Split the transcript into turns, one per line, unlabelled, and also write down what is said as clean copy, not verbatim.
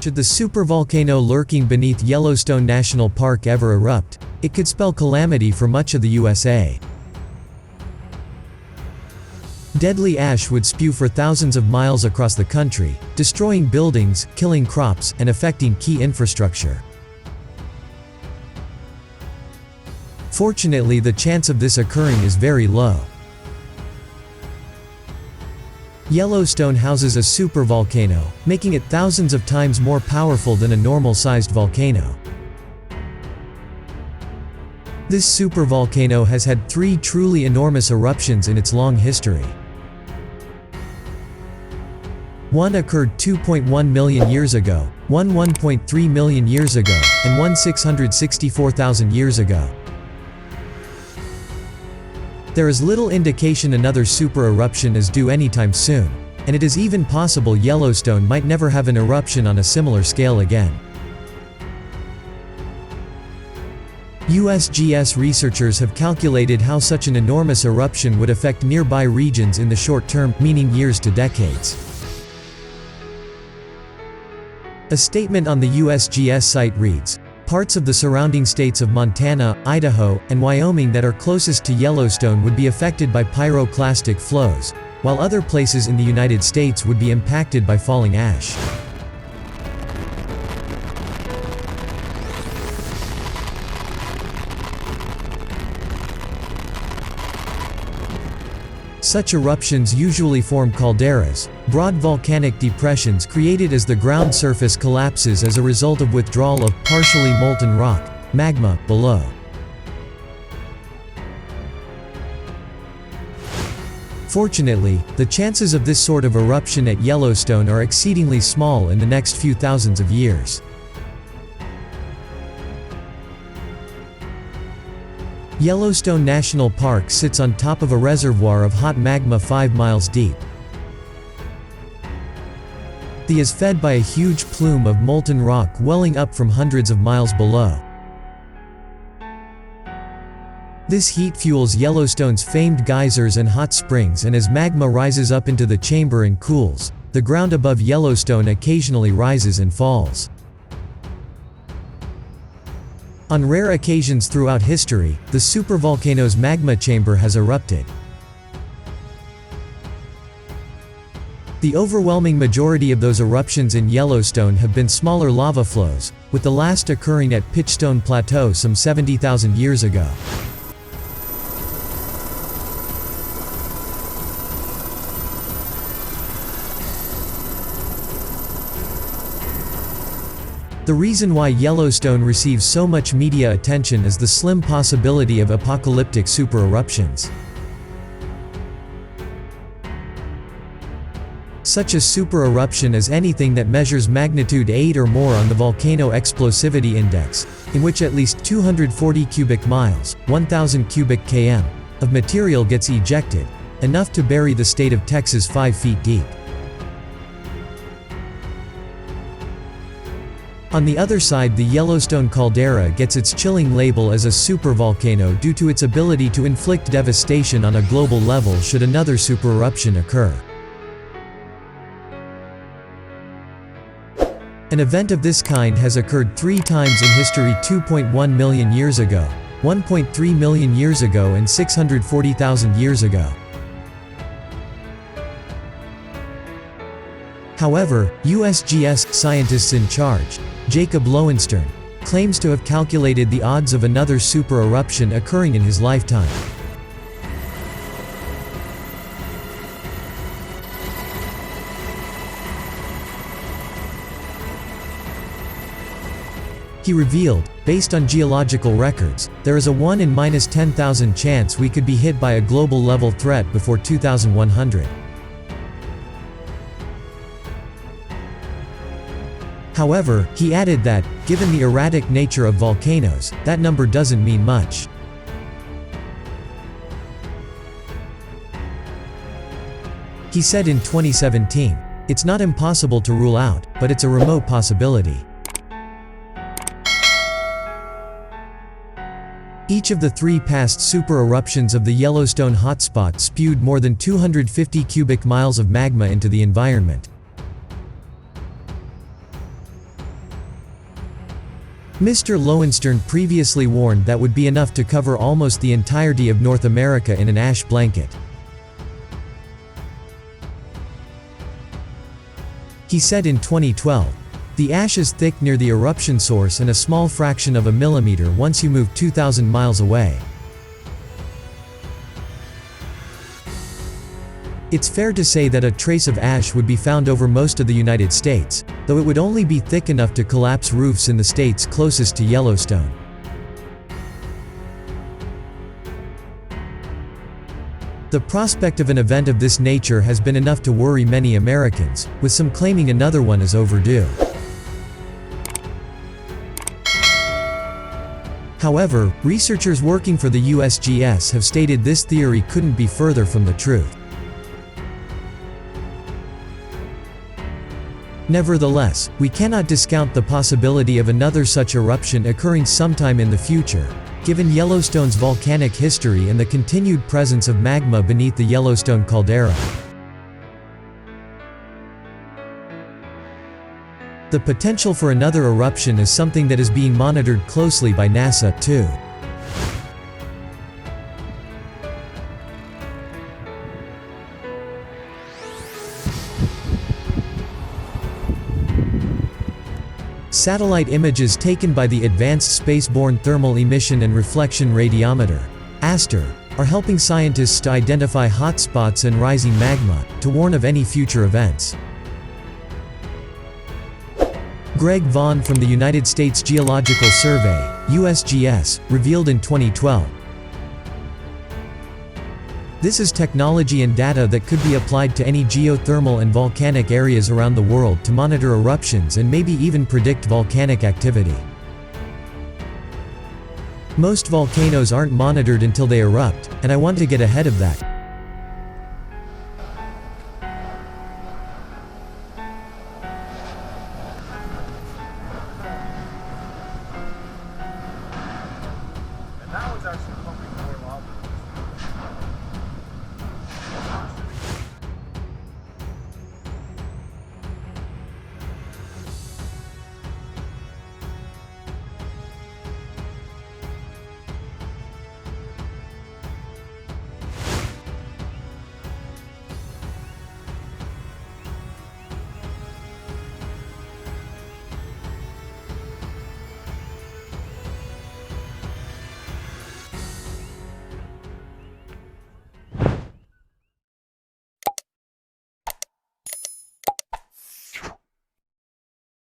Should the supervolcano lurking beneath Yellowstone National Park ever erupt, it could spell calamity for much of the USA. Deadly ash would spew for thousands of miles across the country, destroying buildings, killing crops, and affecting key infrastructure. Fortunately, the chance of this occurring is very low. Yellowstone houses a supervolcano, making it thousands of times more powerful than a normal-sized volcano. This supervolcano has had 3 truly enormous eruptions in its long history. One occurred 2.1 million years ago, one 1.3 million years ago, and one 664,000 years ago. There is little indication another super eruption is due anytime soon, and it is even possible Yellowstone might never have an eruption on a similar scale again. USGS researchers have calculated how such an enormous eruption would affect nearby regions in the short term, meaning years to decades. A statement on the USGS site reads, "Parts of the surrounding states of Montana, Idaho, and Wyoming that are closest to Yellowstone would be affected by pyroclastic flows, while other places in the United States would be impacted by falling ash." Such eruptions usually form calderas, broad volcanic depressions created as the ground surface collapses as a result of withdrawal of partially molten rock, magma, below. Fortunately, the chances of this sort of eruption at Yellowstone are exceedingly small in the next few thousands of years. Yellowstone National Park sits on top of a reservoir of hot magma 5 miles deep. The is fed by a huge plume of molten rock welling up from hundreds of miles below. This heat fuels Yellowstone's famed geysers and hot springs, and as magma rises up into the chamber and cools, the ground above Yellowstone occasionally rises and falls. On rare occasions throughout history, the supervolcano's magma chamber has erupted. The overwhelming majority of those eruptions in Yellowstone have been smaller lava flows, with the last occurring at Pitchstone Plateau some 70,000 years ago. The reason why Yellowstone receives so much media attention is the slim possibility of apocalyptic supereruptions. Such a supereruption is anything that measures magnitude 8 or more on the Volcano Explosivity Index, in which at least 240 cubic miles, 1,000 cubic km, of material gets ejected, enough to bury the state of Texas 5 feet deep. On the other side, the Yellowstone caldera gets its chilling label as a supervolcano due to its ability to inflict devastation on a global level should another supereruption occur. An event of this kind has occurred 3 times in history: 2.1 million years ago, 1.3 million years ago, and 640,000 years ago. However, USGS scientists in charge, Jacob Lowenstern, claims to have calculated the odds of another supereruption occurring in his lifetime. He revealed, based on geological records, there is a 1 in -10,000 chance we could be hit by a global-level threat before 2100. However, he added that, given the erratic nature of volcanoes, that number doesn't mean much. He said in 2017, "It's not impossible to rule out, but it's a remote possibility." Each of the 3 past supereruptions of the Yellowstone hotspot spewed more than 250 cubic miles of magma into the environment. Mr. Lowenstern previously warned that would be enough to cover almost the entirety of North America in an ash blanket. He said in 2012, "The ash is thick near the eruption source and a small fraction of a millimeter once you move 2,000 miles away." It's fair to say that a trace of ash would be found over most of the United States, though it would only be thick enough to collapse roofs in the states closest to Yellowstone. The prospect of an event of this nature has been enough to worry many Americans, with some claiming another one is overdue. However, researchers working for the USGS have stated this theory couldn't be further from the truth. Nevertheless, we cannot discount the possibility of another such eruption occurring sometime in the future, given Yellowstone's volcanic history and the continued presence of magma beneath the Yellowstone caldera. The potential for another eruption is something that is being monitored closely by NASA, too. Satellite images taken by the Advanced Spaceborne Thermal Emission and Reflection Radiometer (ASTER) are helping scientists to identify hotspots and rising magma, to warn of any future events. Greg Vaughn from the United States Geological Survey (USGS) revealed in 2012. This is technology and data that could be applied to any geothermal and volcanic areas around the world to monitor eruptions and maybe even predict volcanic activity. Most volcanoes aren't monitored until they erupt, and I want to get ahead of that.